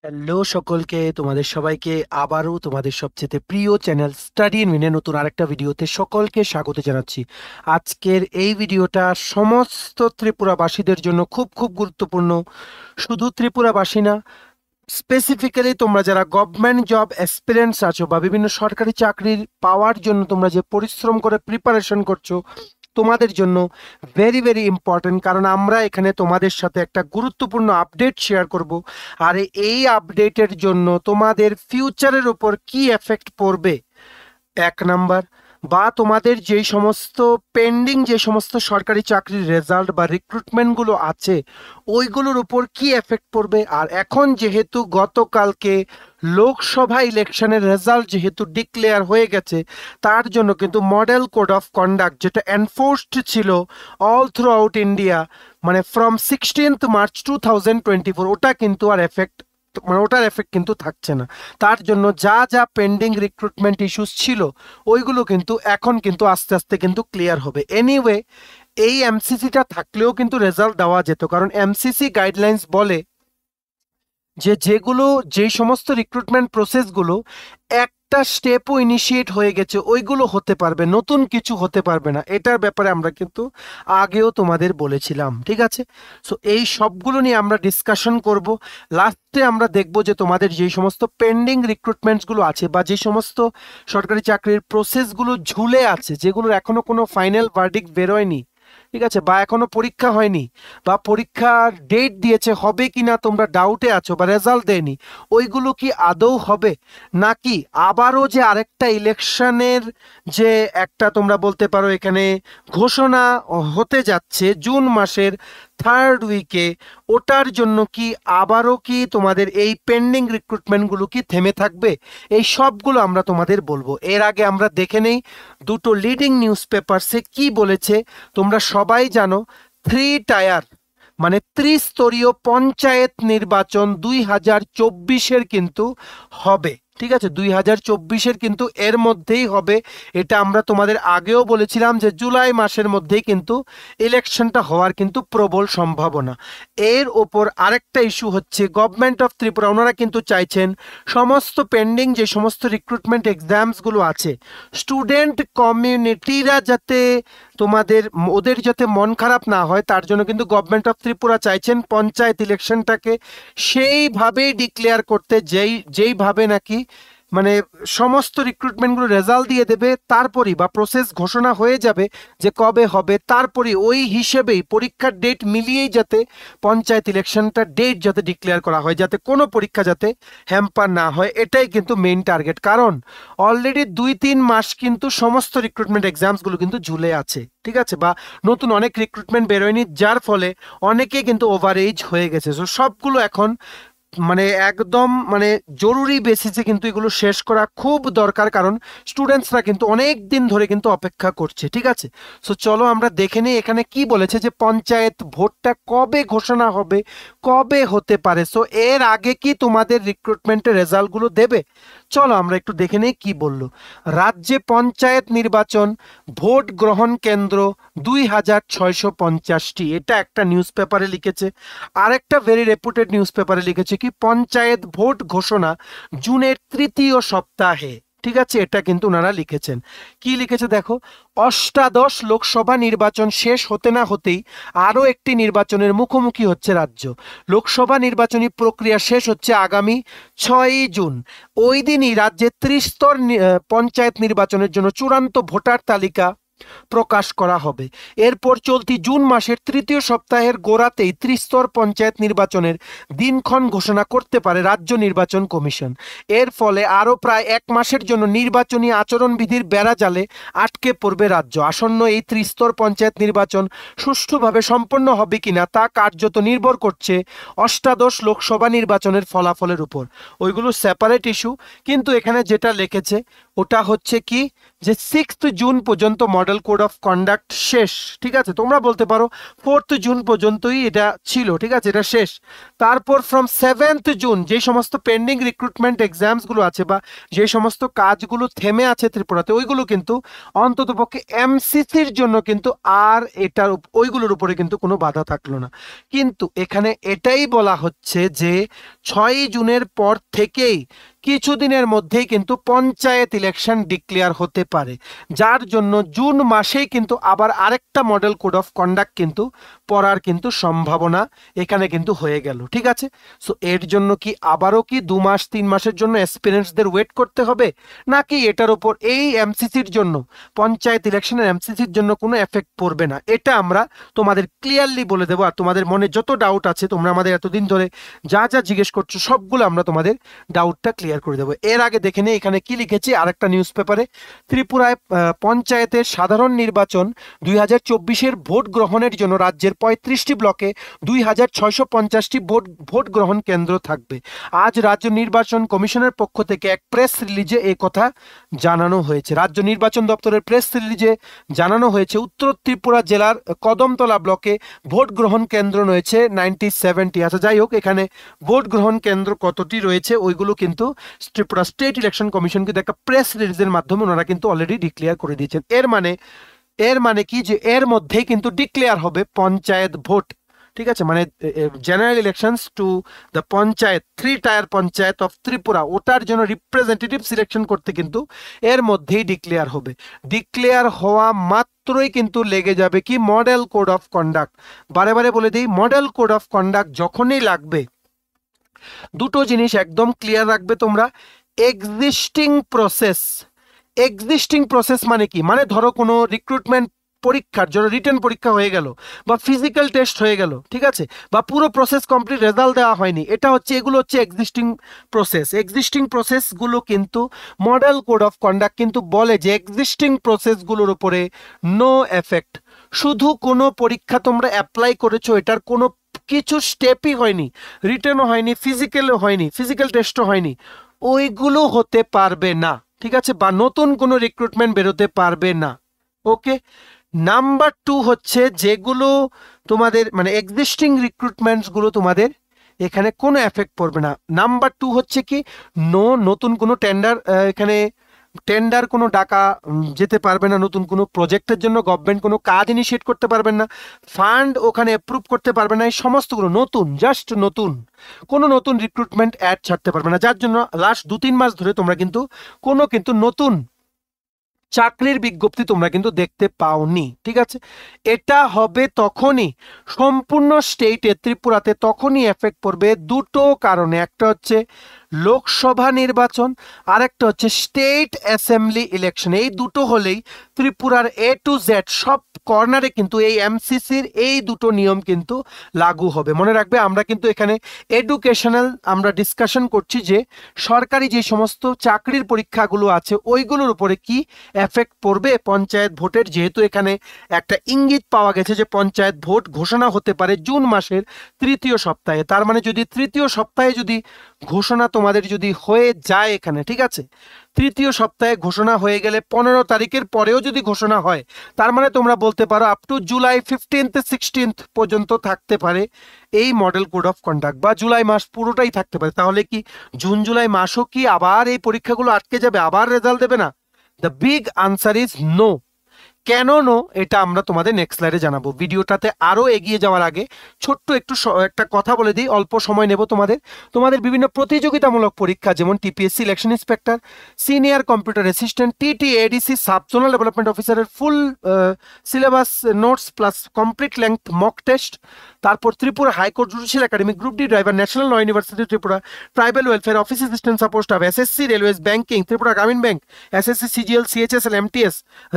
Hello সকলকে, তোমাদের সবাইকে আবারও তোমাদের সবচেয়ে প্রিয় চ্যানেল স্টাডি ইন মিনে নতুন আরেকটা ভিডিওতে সকলকে স্বাগত জানাচ্ছি। আজকের এই ভিডিওটা সমস্ত ত্রিপুরাবাসীদের জন্য খুব খুব গুরুত্বপূর্ণ। শুধু ত্রিপুরাবাসী না, স্পেসিফিক্যালি তোমরা যারা গভর্নমেন্ট জব অ্যাসপিরেন্টস আছো বা বিভিন্ন সরকারি চাকরির পাওয়ার জন্য তোমরা যে পরিশ্রম করে প্রিপারেশন করছো, তোমাদের জন্য ভেরি ভেরি ইম্পর্টেন্ট। কারণ আমরা এখানে তোমাদের সাথে একটা গুরুত্বপূর্ণ আপডেট শেয়ার করব। আর এই আপডেটের জন্য তোমাদের ফিউচারের উপর কি এফেক্ট পড়বে, এক নাম্বার, বা তোমাদের যেই সমস্ত পেন্ডিং যে সমস্ত সরকারি চাকরির রেজাল্ট বা রিক্রুটমেন্টগুলো আছে ওইগুলোর উপর কি এফেক্ট পড়বে। আর এখন যেহেতু গতকালকে লোকসভা ইলেকশনের রেজাল্ট যেহেতু ডিক্লেয়ার হয়ে গেছে, তার জন্য কিন্তু মডেল কোড অফ কন্ডাক্ট যেটা এনফোর্সড ছিল অল থ্রু আউট ইন্ডিয়া, মানে ফ্রম 16 মার্চ 2024, ওটা কিন্তু আর এফেক্ট, মানে ওটার এফেক্ট কিন্তু থাকছে না। তার জন্য যা যা পেন্ডিং রিক্রুটমেন্ট ইস্যুস ছিল ওইগুলো কিন্তু এখন কিন্তু আস্তে আস্তে কিন্তু ক্লিয়ার হবে। এনিওয়ে, এই এমসিসিটা থাকলেও কিন্তু রেজাল্ট দেওয়া যেত, কারণ এমসিসি গাইডলাইন্স বলে যে যেই সমস্ত রিক্রুটমেন্ট প্রসেসগুলো একটা স্টেপও ইনিশিয়েট হয়ে গেছে ওইগুলো হতে পারবে, নতুন কিছু হতে পারবে না। এটার ব্যাপারে আমরা কিন্তু আগেও তোমাদের বলেছিলাম, ঠিক আছে? সো এই সবগুলো নিয়ে আমরা ডিসকাশন করব। লাস্টে আমরা দেখব যে তোমাদের যেই সমস্ত পেন্ডিং রিক্রুটমেন্টসগুলো আছে বা যে সমস্ত সরকারি চাকরির প্রসেসগুলো ঝুলে আছে, যেগুলোর এখনো কোনো ফাইনাল ভার্ডিক্ট বেরোয়নি, ঠিক আছে, বা এখনো পরীক্ষা হয়নি, বা পরীক্ষার ডেট দিয়েছে হবে কিনা তোমরা ডাউটে আছো, বা রেজাল্ট দেয়নি, ওইগুলো কি আদৌ হবে, নাকি আবারও যে আরেকটা ইলেকশনের যে একটা তোমরা বলতে পারো এখানে ঘোষণা হতে যাচ্ছে জুন মাসের থার্ড উইকে, ওটার জন্য কি আবারও কি তোমাদের এই পেন্ডিং রিক্রুটমেন্টগুলো কি থেমে থাকবে? এই সবগুলো আমরা তোমাদের বলবো। এর আগে আমরা দেখে নেই দুটো লিডিং নিউজ পেপারসে কি বলেছে। তোমরা সবাই জানো 3 টায়ার মানে ত্রিস্তরীয় পঞ্চায়েত নির্বাচন 2024-এর কিন্তু হবে, ঠিক আছে? 2024-এর কিন্তু এর মধ্যেই হবে। এটা আমরা তোমাদের আগেও বলেছিলাম যে জুলাই মাসের মধ্যেই কিন্তু ইলেকশনটা হওয়ার কিন্তু প্রবল সম্ভাবনা। এর ওপর আরেকটা ইস্যু হচ্ছে গভর্নমেন্ট অফ ত্রিপুরা, ওনারা কিন্তু চাইছেন সমস্ত পেন্ডিং যে সমস্ত রিক্রুটমেন্ট এক্সামসগুলো আছে স্টুডেন্ট কমিউনিটিরা যাতে তোমাদের ওদের যাতে মন খারাপ না হয়, তার জন্য কিন্তু গভর্নমেন্ট অফ ত্রিপুরা চাইছেন পঞ্চায়েত ইলেকশনটাকে সেইভাবেই ডিক্লেয়ার করতে, যেইভাবে নাকি মানে সমস্ত রিক্রুটমেন্টগুলো রেজাল্ট দিয়ে দেবে তারপরই, বা প্রসেস ঘোষণা হয়ে যাবে যে কবে হবে, তারপরে ওই হিসেবেই পরীক্ষার ডেট মিলিয়েই যাতে পঞ্চায়েত ইলেকশনটা ডেট যাতে ডিক্লেয়ার করা হয়, যাতে কোনো পরীক্ষা যাতে হ্যাম্পার না হয়। এটাই কিন্তু মেইন টার্গেট। কারণ অলরেডি 2-3 মাস কিন্তু সমস্ত রিক্রুটমেন্ট এক্সামসগুলো কিন্তু ঝুলে আছে, ঠিক আছে, বা নতুন অনেক রিক্রুটমেন্ট বেরোয়নি, যার ফলে অনেকে কিন্তু ওভার এজ হয়ে গেছে। সো সবগুলো এখন মানে একদম মানে জরুরি বেসিসে কিন্তু এগুলো শেষ করা খুব দরকার, কারণ স্টুডেন্টসরা কিন্তু অনেক দিন ধরে কিন্তু অপেক্ষা করছে, ঠিক আছে? সো চলো আমরা দেখে নিই এখানে কি বলেছে, যে পঞ্চায়েত ভোটটা কবে ঘোষণা হবে, কবে হতে পারে। সো এর আগে কি তোমাদের রিক্রুটমেন্টের রেজাল্টগুলো দেবে? চলো আমরা একটু দেখে নিই কি বললো। রাজ্যে পঞ্চায়েত নির্বাচন, ভোট গ্রহণ কেন্দ্র 2650টি, এটা একটা নিউজ পেপারে লিখেছে। আরেকটা ভেরি রেপুটেড নিউজ পেপারে লিখেছে কি পঞ্চায়েত ভোট ঘোষণা জুনের তৃতীয় সপ্তাহে, ঠিক আছে? এটা কিন্তু ওনারা লিখেছেন। কি লিখেছে দেখো, অষ্টাদশ লোকসভা নির্বাচন শেষ হতে না হতেই আরও একটি নির্বাচনের মুখোমুখি হচ্ছে রাজ্য। লোকসভা নির্বাচনী প্রক্রিয়া শেষ হচ্ছে আগামী 6ই জুন। ওই দিনই রাজ্যে ত্রিস্তর পঞ্চায়েত নির্বাচনের জন্য চূড়ান্ত ভোটার তালিকা প্রকাশ করা হবে। এরপর চলতি জুন মাসের তৃতীয় সপ্তাহের গোড়াতেই ত্রিস্তর পঞ্চায়েত নির্বাচনের দিনক্ষণ ঘোষণা করতে পারে রাজ্য নির্বাচন কমিশন। এর ফলে আরও প্রায় 1 মাসের জন্য নির্বাচনী আচরণবিধির বেড়াজালে আটকে পড়বে রাজ্য। আসন্ন এই ত্রিস্তর পঞ্চায়েত নির্বাচন সুষ্ঠুভাবে সম্পন্ন হবে কিনা তা কার্যত নির্ভর করছে অষ্টাদশ লোকসভা নির্বাচনের ফলাফলের উপর। ওইগুলো সেপারেট ইস্যু, কিন্তু এখানে যেটা লিখেছে ওটা হচ্ছে কি যে 6 জুন পর্যন্ত মডেল কোড অফ কন্ডাক্ট শেষ, ঠিক আছে। তোমরা বলতে পারো 4 জুন পর্যন্তই এটা ছিল, ঠিক আছে, এটা শেষ। তারপর ফ্রম 7 জুন যে সমস্ত পেন্ডিং রিক্রুটমেন্ট এক্সামসগুলো আছে বা যে সমস্ত কাজগুলো থেমে আছে ত্রিপুরাতে, ওইগুলো কিন্তু অন্ততপক্ষে এমসিসির জন্য কিন্তু আর এটার ওইগুলোর উপরে কিন্তু কোনো বাধা থাকলো না। কিন্তু এখানে এটাই বলা হচ্ছে যে 6 জুনের পর থেকেই কিছুদিনের মধ্যেই কিন্তু পঞ্চায়েত ইলেকশন ডিক্লেয়ার হতে পারে, যার জন্য জুন মাসেই কিন্তু আবার আরেকটা মডেল কোড অফ কন্ডাক্ট কিন্তু পড়ার কিন্তু সম্ভাবনা এখানে কিন্তু হয়ে গেল, ঠিক আছে। সো এর জন্য কি আবারও কি 2 মাস 3 মাসের জন্য এক্সপিরিয়েন্সদের ওয়েট করতে হবে, নাকি এটার উপর এই এমসিসির জন্য পঞ্চায়েত ইলেকশনের এমসিসির জন্য কোনো এফেক্ট পড়বে না, এটা আমরা তোমাদের ক্লিয়ারলি বলে দেবো। আর তোমাদের মনে যত ডাউট আছে, তোমরা আমাদের এতদিন ধরে যা যা জিজ্ঞেস করছো সবগুলো আমরা তোমাদের ডাউটটা ক্লিয়ার করে দেবো। এর আগে দেখে নিই এখানে কি লিখেছি আরেকটা নিউজ পেপারে। ত্রিপুরায় পঞ্চায়েতের সাধারণ নির্বাচন 2024-এর ভোট গ্রহণের জন্য রাজ্যের 35টি ব্লকে 2650টি ভোট গ্রহণ কেন্দ্র থাকবে। আজ রাজ্য নির্বাচন কমিশনের পক্ষ থেকে এক প্রেস রিলিজে এই কথা জানানো হয়েছে। রাজ্য নির্বাচন দপ্তরের প্রেস রিলিজে জানানো হয়েছে উত্তর ত্রিপুরা জেলার কদমতলা ব্লকে ভোট গ্রহণ কেন্দ্র রয়েছে 97টি। আচ্ছা যাই হোক, এখানে ভোট গ্রহণ কেন্দ্র কতটি রয়েছে ওইগুলো কিন্তু ত্রিপুরা স্টেট ইলেকশন কমিশন কিন্তু একটা প্রেস রিলিজের মাধ্যমে ওনারা কিন্তু অলরেডি ডিক্লেয়ার করে দিয়েছেন। এর মানে কি যে এর মধ্যেই কিন্তু ডিক্লেয়ার হবে পঞ্চায়েত ভোট, ঠিক আছে। মানে general elections to the panchayat 3 tyre panchayat of Tripura, ওটার জন্য রিপ্রেজেন্টেটিভ সিলেকশন করতে কিন্তু এর মধ্যেই ডিক্লেয়ার হবে। ডিক্লেয়ার হওয়া মাত্রই কিন্তু লেগে যাবে কি মডেল কোড অফ কন্ডাক্ট। বারে বারে বলে দিই, মডেল কোড অফ কন্ডাক্ট যখনই লাগবে দুটো জিনিস একদম ক্লিয়ার রাখবে তোমরা। এক্সিস্টিং প্রসেস মানে কি, মানে ধরো কোনো রিক্রুটমেন্ট পরীক্ষার জন্য রিটেন পরীক্ষা হয়ে গেল বা ফিজিক্যাল টেস্ট হয়ে গেল, ঠিক আছে, বা পুরো প্রসেস কমপ্লিট রেজাল্ট দেওয়া হয়নি, এটা হচ্ছে এগুলো হচ্ছে এক্সিস্টিং প্রসেসগুলো কিন্তু মডেল কোড অফ কন্ডাক্ট কিন্তু বলে যে এক্সিস্টিং প্রসেসগুলোর উপরে নো এফেক্ট। শুধু কোনো পরীক্ষা তোমরা অ্যাপ্লাই করেছো, এটার কোনো কিছু স্টেপই হয়নি, রিটেনও হয়নি, ফিজিক্যাল টেস্টও হয়নি, ওইগুলো হতে পারবে না, ঠিক আছে, বা নতুন কোনো রিক্রুটমেন্ট বেরোতে পারবে না। ওকে, নাম্বার 2 হচ্ছে যেগুলো তোমাদের মানে এক্সিস্টিং রিক্রুটমেন্টসগুলো তোমাদের এখানে কোনো এফেক্ট পড়বে না। নাম্বার 2 হচ্ছে কি নতুন কোনো টেন্ডার কোনো ডাকা যেতে পারবে না, নতুন কোনো প্রজেক্টের জন্য গভর্নমেন্ট কোনো কাজ ইনিশিয়েট করতে পারবেন না, ফান্ড ওখানে অ্যাপ্রুভ করতে পারবে না, এই সমস্তগুলো নতুন কোনো নতুন রিক্রুটমেন্ট অ্যাড ছাড়তে পারবে না, যার জন্য লাস্ট 2-3 মাস ধরে তোমরা কিন্তু নতুন চাকরির বিজ্ঞপ্তি তোমরা কিন্তু দেখতে পাওনি, ঠিক আছে। এটা হবে তখনই সম্পূর্ণ স্টেটে ত্রিপুরাতে তখনই এফেক্ট পড়বে দুটো কারণে, একটা হচ্ছে লোকসভা নির্বাচন আর একটা হচ্ছে স্টেট অ্যাসেম্বলি ইলেকশন। এই দুটো হলেই ত্রিপুরার A to Z সব কর্নারে কিন্তু এই এমসিসির এই দুটো নিয়ম কিন্তু লাগু হবে। মনে রাখবে আমরা কিন্তু এখানে এডুকেশনাল আমরা ডিসকাশন করছি যে সরকারি যে সমস্ত চাকরির পরীক্ষাগুলো আছে ওইগুলোর উপরে কি এফেক্ট পড়বে পঞ্চায়েত ভোটের, যেহেতু এখানে একটা ইঙ্গিত পাওয়া গেছে যে পঞ্চায়েত ভোট ঘোষণা হতে পারে জুন মাসের 3য় সপ্তাহে। তার মানে যদি 3য় সপ্তাহে যদি ঘোষণা তোমাদের যদি হয়ে যায় এখানে, ঠিক আছে, 3য় সপ্তাহে ঘোষণা হয়ে গেলে 15 তারিখের পরেও যদি ঘোষণা হয়, তার মানে তোমরা বলতে পারো up to July 15th 16th পর্যন্ত থাকতে পারে এই মডেল কোড অফ কন্ডাক্ট, বা জুলাই মাস পুরোটাই থাকতে পারে। তাহলে কি জুন জুলাই মাসও কি আবার এই পরীক্ষাগুলো আটকে যাবে, আবার রেজাল্ট দেবে না? The big answer is no. কেন নো এটা আমরা তোমাদের নেক্সট স্লাইডে জানাবো। ভিডিওটাতে আরো এগিয়ে যাওয়ার আগে ছোট্ট একটা কথা বলে দিই, অল্প সময় নেব। তোমাদের বিভিন্ন প্রতিযোগিতামূলক পরীক্ষা যেমন TPSC election inspector, senior computer assistant, TTADC sub zonal development অফিসারের full syllabus notes plus complete length mock test, তারপর Tripura high court judicial academy, group D driver, national law university Tripura, tribal welfare office assistant support staff, SSC railways, banking, Tripura Gramin bank, SSC CGL, CHSL, MTS,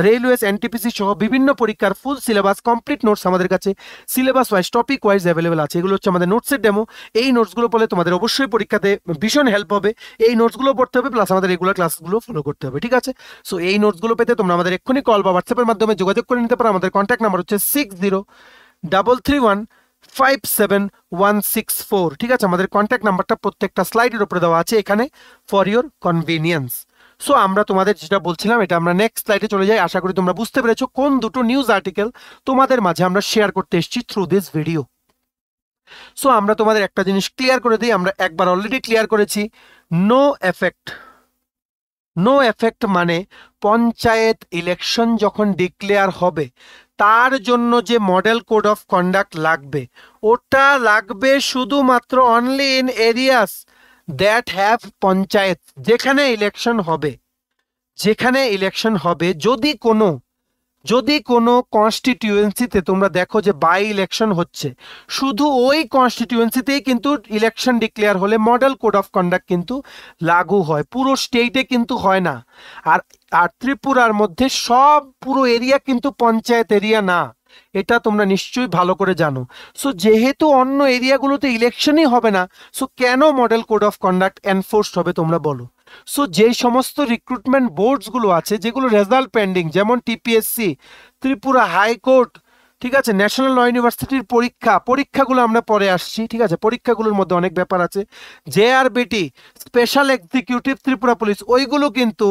railways, NTPC সহ বিভিন্ন পরীক্ষার full syllabus complete notes আমাদের কাছে syllabus wise topic wise available আছে। এগুলো হচ্ছে আমাদের নোটসের demo. এই নোটসগুলো পড়লে তোমাদের অবশ্যই পরীক্ষাতে ভীষণ হেল্প হবে। এই নোটসগুলো পড়তে হবে প্লাস আমাদের রেগুলার ক্লাসগুলো ফলো করতে হবে, ঠিক আছে। সো এই নোটসগুলো পেতে তোমরা আমাদের এক্ষুনি কল বা হোয়াটসঅ্যাপের মাধ্যমে যোগাযোগ করে নিতে পারো। আমাদের কন্ট্যাক্ট নাম্বার হচ্ছে 6033157164, ঠিক আছে। আমাদের কন্ট্যাক্ট নাম্বারটা প্রত্যেকটা স্লাইডের উপরে দেওয়া আছে এখানে ফর ইওর কনভিনিয়েন্স। সো আমরা তোমাদের যেটা বলছিলাম এটা আমরা নেক্সট স্লাইডে চলে যাই। আশা করি তোমরা বুঝতে পেরেছো কোন দুটো নিউজ আর্টিকেল তোমাদের মাঝে আমরা শেয়ার করতে এসেছি থ্রু দিস ভিডিও। সো আমরা তোমাদের একটা জিনিস ক্লিয়ার করে দিই, আমরা একবার অলরেডি ক্লিয়ার করেছি, নো এফেক্ট। নো এফেক্ট মানে পঞ্চায়েত ইলেকশন যখন ডিক্লেয়ার হবে তার জন্য যে মডেল কোড অফ কন্ডাক্ট লাগবে ওটা লাগবে শুধুমাত্র only in areas that have panchayat, যেখানে ইলেকশন হবে। যেখানে ইলেকশন হবে যদি কোনো কনস্টিটিউয়েন্সিতে তোমরা দেখো যে বাই ইলেকশন হচ্ছে, শুধু ওই কনস্টিটিউয়েন্সিতেই কিন্তু ইলেকশন ডিক্লেয়ার হলে মডেল কোড অফ কন্ডাক্ট কিন্তু লাগু হয়, পুরো স্টেটে কিন্তু হয় না। আর আর ত্রিপুরার মধ্যে সব পুরো এরিয়া কিন্তু পঞ্চায়েত এরিয়া না, এটা তোমরা নিশ্চয়ই ভালো করে জানো। সো যেহেতু অন্য এরিয়াগুলোতে ইলেকশনই হবে না, সো কেন model code of conduct enforced হবে তোমরা বলো। সো যেই সমস্ত রিক্রুটমেন্ট বোর্ডসগুলো আছে যেগুলো রেজাল্ট পেন্ডিং, যেমন টিপিএসসি, ত্রিপুরা হাইকোর্ট, ঠিক আছে, ন্যাশনাল ল ইউনিভার্সিটির পরীক্ষাগুলো আমরা পরে আসছি, ঠিক আছে, পরীক্ষাগুলোর মধ্যে অনেক ব্যাপার আছে, JRBT, special executive Tripura police, ওইগুলো কিন্তু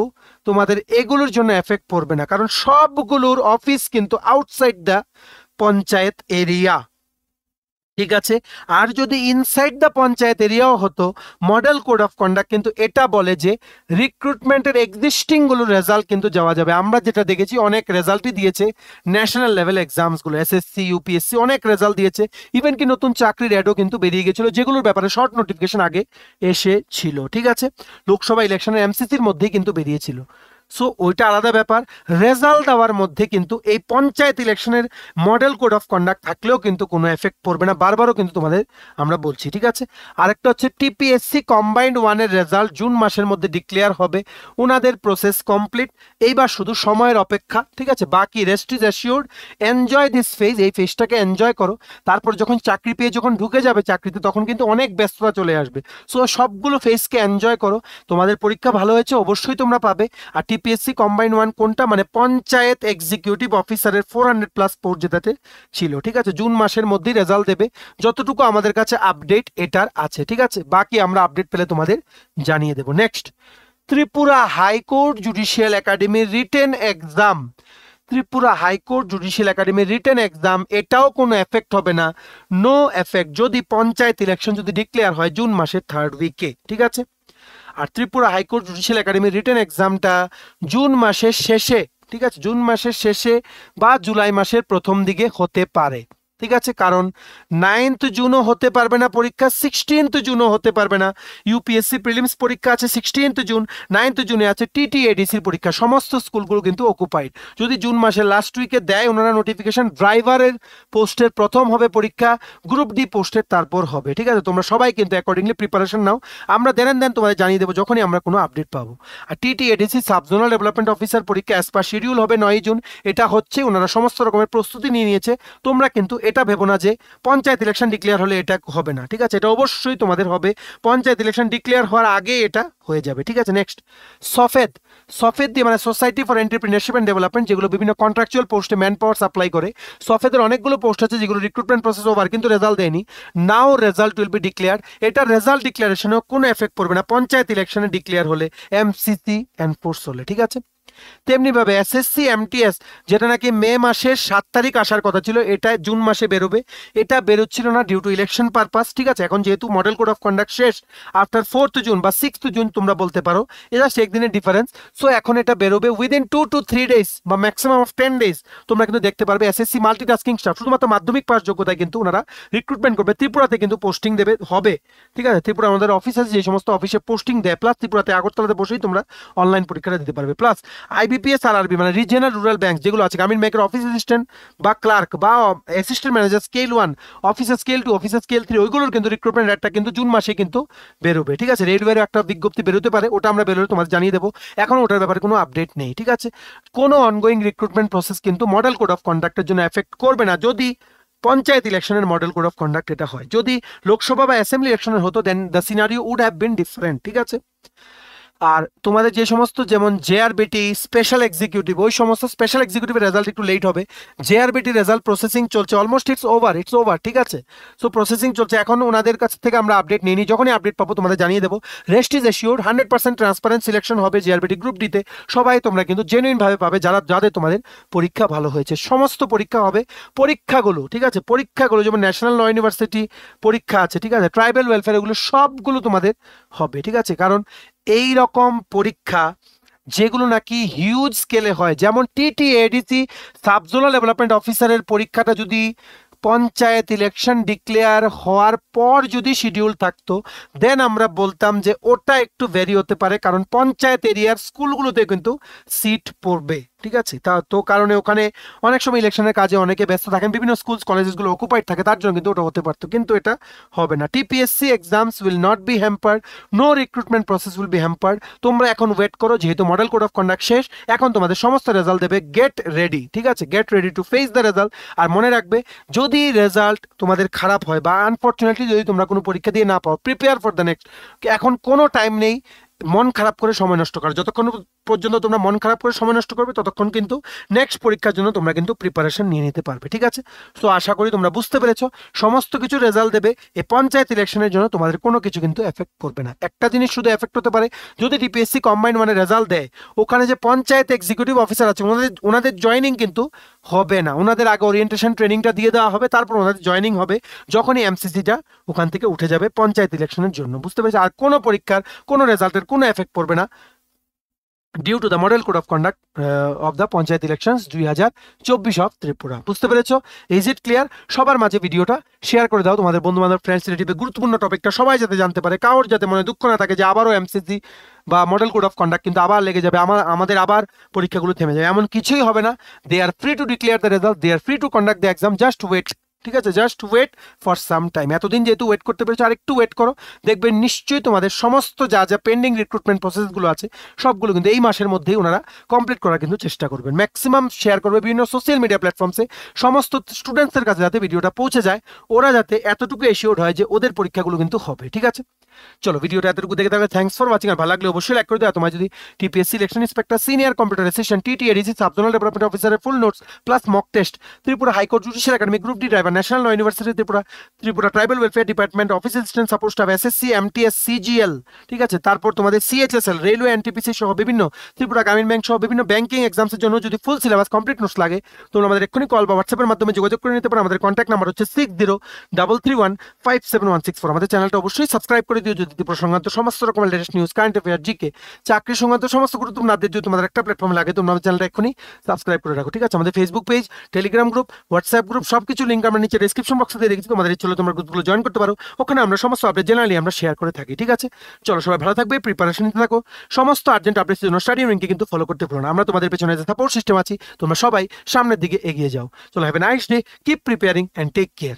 তোমাদের এগুলোর জন্য এফেক্ট পড়বে না, কারণ সবগুলোর অফিস কিন্তু আউটসাইড দ্য পঞ্চায়েত এরিয়া, ঠিক আছে। আর যদি ইনসাইড দ্য পঞ্চায়েত এরিয়াও হতো, মডেল কোড অফ কন্ডাক্ট কিন্তু এটা বলে যে রিক্রুটমেন্টের এক্সিস্টিং গুলো রেজাল্ট কিন্তু যাওয়া যাবে। আমরা যেটা দেখেছি অনেক রেজাল্টই দিয়েছে ন্যাশনাল লেভেল এক্সামসগুলো, এসএসসি ইউপিএসসি অনেক রেজাল্ট দিয়েছে, ইভেন কি নতুন চাকরির অ্যাডও কিন্তু বেরিয়ে গেছিল, যেগুলোর ব্যাপারে শর্ট নোটিফিকেশন আগে এসেছিল, ঠিক আছে, লোকসভা ইলেকশনের এমসিসির মধ্যেই কিন্তু বেরিয়েছিল। সো ওইটা আলাদা ব্যাপার। রেজাল্ট দেওয়ার মধ্যে কিন্তু এই পঞ্চায়েত ইলেকশনের মডেল কোড অফ কন্ডাক্ট থাকলেও কিন্তু কোনো এফেক্ট পড়বে না, বারবারও কিন্তু তোমাদের আমরা বলছি, ঠিক আছে। আরেকটা হচ্ছে টিপিএসসি কম্বাইন্ড ওয়ানের রেজাল্ট জুন মাসের মধ্যে ডিক্লেয়ার হবে, ওনাদের প্রসেস কমপ্লিট, এইবার শুধু সময়ের অপেক্ষা, ঠিক আছে। বাকি rest is assured, enjoy this phase, এই ফেজটাকে এনজয় করো, তারপর যখন চাকরি পেয়ে যখন ঢুকে যাবে চাকরিতে তখন কিন্তু অনেক ব্যস্ততা চলে আসবে। সো সবগুলো ফেজকে এনজয় করো, তোমাদের পরীক্ষা ভালো হয়েছে অবশ্যই তোমরা পাবে। আর টিপিএসসি কম্বাইন ওয়ান কোনটা, মানে পঞ্চায়েত এক্সিকিউটিভ অফিসারের 400+ পোস্ট যেটাতে ছিল, ঠিক আছে, জুন মাসের মধ্যেই রেজাল্ট দেবে, যতটুকু আমাদের কাছে আপডেট এটার আছে, ঠিক আছে, বাকি আমরা আপডেট পেলে তোমাদের জানিয়ে দেব। নেক্সট, ত্রিপুরা হাইকোর্ট জুডিশিয়াল একাডেমির written exam, Tripura high court judicial একাডেমির রিটেন এক্সাম, এটাও কোনো এফেক্ট হবে না, নো এফেক্ট, যদি পঞ্চায়েত ইলেকশন যদি ডিক্লেয়ার হয় জুন মাসের 3rd উইকে, ঠিক আছে। আর ত্রিপুরা হাইকোর্ট জুডিশিয়াল একাডেমির রিটেন এক্সামটা জুন মাসের শেষে, ঠিক আছে, জুন মাসের শেষে বা জুলাই মাসের প্রথম দিকে হতে পারে, ঠিক আছে, কারণ 9th জুনও হতে পারবে না পরীক্ষা, 16th জুনও হতে পারবে না। ইউপিএসসি প্রিলিমস পরীক্ষা আছে 16th জুন, 9th জুনে আছে টিটিএডিসির পরীক্ষা, সমস্ত স্কুলগুলো কিন্তু অকুপাইড। যদি জুন মাসের লাস্ট উইকে দেয় ওনারা নোটিফিকেশন, ড্রাইভারের পোস্টের প্রথম হবে পরীক্ষা, গ্রুপ ডি পোস্টের তারপর হবে, ঠিক আছে। তোমরা সবাই কিন্তু অ্যাকর্ডিংলি প্রিপারেশন নাও, আমরা দেন তোমাদের জানিয়ে দেবো যখনই আমরা কোনো আপডেট পাবো। আর টিটিএডিসি সাবজোনাল ডেভেলপমেন্ট অফিসার পরীক্ষা অ্যাজ পার শিডিউল হবে 9 জুন, এটা হচ্ছে, ওনারা সমস্ত রকমের প্রস্তুতি নিয়ে নিয়েছে, তোমরা কিন্তু এটা ভেবো না যে পঞ্চায়েত ইলেকশন ডিক্লেয়ার হলে এটা হবে না, ঠিক আছে, এটা অবশ্যই তোমাদের হবে, পঞ্চায়েত ইলেকশন ডিক্লেয়ার হওয়ার আগে এটা হয়ে যাবে, ঠিক আছে। নেক্সট, সফেদ দিয়ে মানে society for entrepreneurship and development, যেগুলো বিভিন্ন কন্ট্রাকচুয়াল পোস্টে ম্যান পাওয়ার সাপ্লাই করে, সফেদের অনেকগুলো পোস্ট আছে যেগুলো রিক্রুটমেন্ট প্রসেস ওভার কিন্তু রেজাল্ট দেয়নি, নাও রেজাল্ট উইল বি ডিক্লেয়ার, এটা রেজাল্ট ডিক্লারেশনেও কোনো এফেক্ট পড়বে না, পঞ্চায়েত ইলেকশনে ডিক্লেয়ার হলে, এমসিসি এনফোর্স হলে, ঠিক আছে। তেমনিভাবে এসএসসি এমটিএস, যেটা নাকি মে মাসের 7 তারিখ আসার কথা ছিল, এটা জুন মাসে বেরোবে, এটা বেরোচ্ছিল না ডিউ টু ইলেকশন পারপাস, ঠিক আছে। এখন যেহেতু মডেল কোড অফ কন্ডাক্ট শেষ আফটার 4th জুন বা 6th জুন তোমরা বলতে পারো, এটা একদিনের ডিফারেন্স, সো এখন এটা বেরোবে উইদিন 2 to 3 ডেজ বা ম্যাক্সিমাম অফ 10 ডেজ, তোমরা কিন্তু দেখতে পারবে। এসএসসি মাল্টিটাস্কিং স্টাফ, শুধুমাত্র মাধ্যমিক পাস যোগ্যতায় কিন্তু ওনারা রিক্রুটমেন্ট করবে, ত্রিপুরাতে কিন্তু পোস্টিং দেবে হবে, ঠিক আছে, ত্রিপুরা আমাদের অফিস আছে যে সমস্ত অফিসে পোস্টিং দেয়, প্লাস ত্রিপুরাতে আগরতলাতে বসেই তোমরা অনলাইন পরীক্ষাটা দিতে পারবে, প্লাস আইবিপিএস আর আরবি মানে রিজিয়নাল রুরাল ব্যাংক যেগুলো আছে, গ্রামীণ ব্যাংকের অফিস অ্যাসিস্ট্যান্ট বা ক্লার্ক বা assistant manager scale 1, officer scale 2, officer scale 3, ওইগুলোর কিন্তু রিক্রুটমেন্ট রেটটা কিন্তু জুন মাসে কিন্তু বেরোবে, ঠিক আছে। রেলওয়ের একটা বিজ্ঞপ্তি বেরোতে পারে, ওটা আমরা বেরোলে তোমাদের জানিয়ে দেবো, এখন ওটার ব্যাপারে কোনো আপডেট নেই, ঠিক আছে। কোনো অনগোয়িং রিক্রুটমেন্ট প্রসেস কিন্তু মডেল কোড অফ কন্ডাক্টের জন্য এফেক্ট করবে না, যদি পঞ্চায়েত ইলেকশনের মডেল কোড অফ কন্ডাক্ট এটা হয়। যদি লোকসভা বা অ্যাসেম্বলি ইলেকশনের হতো then the scenario would have been different, ঠিক আছে। আর তোমাদের যে সমস্ত যেমন জেআরবিটি স্পেশাল এক্সিকিউটিভ, ওই সমস্ত স্পেশাল এক্সিকিউটিভের রেজাল্ট একটু লেট হবে। জেআরবিটি রেজাল্ট প্রসেসিং চলছে, অলমোস্ট ইটস ওভার, ঠিক আছে। সো প্রসেসিং চলছে, এখন ওনাদের কাছ থেকে আমরা আপডেট নিয়ে নিই, যখনই আপডেট পাবো তোমাদের জানিয়ে দেবো। Rest is assure, 100% transparent selection হবে জেআরবিটি গ্রুপ ডিতে। সবাই তোমরা কিন্তু জেনুইন ভাবে পাবে, যাদের তোমাদের পরীক্ষা ভালো হয়েছে। সমস্ত পরীক্ষা হবে, পরীক্ষাগুলো ঠিক আছে, পরীক্ষাগুলো যেমন ন্যাশনাল ল ইউনিভার্সিটি পরীক্ষা আছে, ঠিক আছে, ট্রাইবাল ওয়েলফেয়ার, এগুলো সবগুলো তোমাদের হবে, ঠিক আছে। কারণ এই রকম পরীক্ষা যেগুলো নাকি হিউজ স্কেলে হয়, যেমন টিটিএডিসি সাব জোনাল ডেভেলপমেন্ট অফিসারের পরীক্ষাটা যদি পঞ্চায়েত ইলেকশন ডিক্লেয়ার হওয়ার পর যদি শিডিউল থাকতো, দেন আমরা বলতাম যে ওটা একটু ভেরি হতে পারে, কারণ পঞ্চায়েত এরিয়ার স্কুলগুলোতে কিন্তু সিট পড়বে, ঠিক আছে। তা তো কারণে ওখানে অনেক সময় ইলেকশনের কাজে অনেকে ব্যস্ত থাকেন, বিভিন্ন স্কুল কলেজেসগুলো অকুপাইড থাকে, তার জন্য কিন্তু ওটা হতে পারতো, কিন্তু এটা হবে না। TPSC exams will not be hampered, no recruitment process will be hampered. তোমরা এখন ওয়েট করো, যেহেতু মডেল কোড অফ কন্ডাক্ট শেষ, এখন তোমাদের সমস্ত রেজাল্ট দেবে। গেট রেডি, ঠিক আছে, get ready to face the result. আর মনে রাখবে, যদি রেজাল্ট তোমাদের খারাপ হয় বা আনফর্চুনেটলি যদি তোমরা কোনো পরীক্ষা দিয়ে না পাও, প্রিপেয়ার ফর দ্য নেক্সট। এখন কোনো টাইম নেই মন খারাপ করে সময় নষ্ট করা। যতক্ষণ পর্যন্ত তোমরা মন খারাপ করে সময় নষ্ট করবে, ততক্ষণ কিন্তু নেক্সট পরীক্ষার জন্য তোমরা কিন্তু প্রিপারেশন নিয়ে নিতে পারবে, ঠিক আছে। সো আশা করি তোমরা বুঝতে পেরেছো, সমস্ত কিছু রেজাল্ট দেবে। এই পঞ্চায়েত ইলেকশনের জন্য তোমাদের কোনো কিছু কিন্তু এফেক্ট করবে না। একটা জিনিস শুধু এফেক্ট হতে পারে, যদি টিপিএসসি কম্বাইন্ড মানে রেজাল্ট দেয়, ওখানে যে পঞ্চায়েত এক্সিকিউটিভ অফিসার আছে ওনাদের জয়নিং কিন্তু হবে না। ওনাদের আগে ওরিয়েন্টেশন ট্রেনিংটা দিয়ে দেওয়া হবে, তারপর ওনাদের জয়নিং হবে যখনই এমসিসিটা ওখান থেকে উঠে যাবে পঞ্চায়েত ইলেকশনের জন্য, বুঝতে পেরেছি। আর কোনো পরীক্ষার কোনো রেজাল্টের কোনো এফেক্ট পড়বে না due to the model code of conduct of the panchayat elections 2024 of Tripura. বুঝতে পেরেছো? Is it clear? সবার মাঝে ভিডিওটা শেয়ার করে দাও, তোমাদের বন্ধু বান্ধব ফ্রেন্ডস রিলেটিভে গুরুত্বপূর্ণ টপিকটা সবাই যাতে জানতে পারে, কারোর যাতে মনে দুঃখ না থাকে যে আবারও এমসিসি বা মডেল কোড অফ কন্ডাক্ট কিন্তু আবার লেগে যাবে, আমাদের আবার পরীক্ষাগুলো থেমে যাবে। এমন কিছুই হবে না। They are free to declare the result, they are free to conduct the exam, just wait, ঠিক আছে, just wait for some time. এতদিন যেহেতু ওয়েট করতে পেরেছো, আর একটু ওয়েট করো, দেখবে নিশ্চয়ই তোমাদের সমস্ত যা যা পেন্ডিং রিক্রুটমেন্ট প্রসেসগুলো আছে সবগুলো কিন্তু এই মাসের মধ্যেই ওনারা কমপ্লিট করার কিন্তু চেষ্টা করবেন। ম্যাক্সিমাম শেয়ার করবে বিভিন্ন সোশ্যাল মিডিয়া প্ল্যাটফর্মসে, সমস্ত স্টুডেন্টসদের কাছে যাতে ভিডিওটা পৌঁছে যায়, ওরা যাতে এতটুকু এশিওর হয় যে ওদের পরীক্ষাগুলো কিন্তু হবে, ঠিক আছে। চলো, ভিডিওটা এতটুকু দেখে থাকলে থ্যাংকস ফর ওয়াচিং। আর ভালো লাগলে অবশ্যই লাইক করে দেওয়া। তোমার যদি TPSC election inspector senior computer assistant TTADC sub zonal development অফিসারের full notes plus mock test, Tripura high court judicial academy group D driver, national law university Tripura, Tripura tribal welfare department office assistant support staff, SSC MTS CGL, ঠিক আছে, তারপর তোমাদের CHSL, railway NTPC সহ বিভিন্ন, Tripura Gramin bank সহ বিভিন্ন banking এক্সামসের জন্য যদি ফুল সিলেবাস কমপ্লিট নোটস লাগে, তোমরা আমাদের এক্ষুনি কল বা হোয়াটসঅ্যাপের মাধ্যমে যোগাযোগ করে নিতে পারো। আমাদের কন্ট্যাক্ট নাম্বার হচ্ছে 6033157164। আমাদের চ্যানেলটা অবশ্যই সাবস্ক্রাইব করে দিও যদি ত্রিপুরা সংক্রান্ত সমস্ত রকমের latest news, current affair, GK, চাকরি সংক্রান্ত সমস্ত গুরুত্বপূর্ণ আপডেট যদি তোমাদের একটা প্ল্যাটফর্ম লাগে, তোমরা আমাদের চ্যানেলটা এক্ষুনি সাবস্ক্রাইব করে রাখো, ঠিক আছে। আমাদের Facebook page, Telegram group, WhatsApp group সবকিছু লিঙ্ক আমরা নিচে ডেসক্রিপশন বক্সে দিয়ে রেখেছি। তোমাদের ইচ্ছে হলে তোমরা গ্রুপগুলো জয়েন করতে পারো, ওখানে আমরা সমস্ত আপডেট জেনারেলি আমরা শেয়ার করে থাকি, ঠিক আছে। চলো, সবাই ভালো থাকবে, প্রিপারেশন নিতে থাকো, সমস্ত আর্জেন্ট আপডেটসের জন্য স্টাডি লিঙ্কে কিন্তু ফলো করতে ভুলো না। আমরা তোমাদের পেছনে যে সাপোর্ট সিস্টেম আছি, তোমরা সবাই সামনের দিকে এগিয়ে যাও। চলো, have a nice day, keep preparing and take care.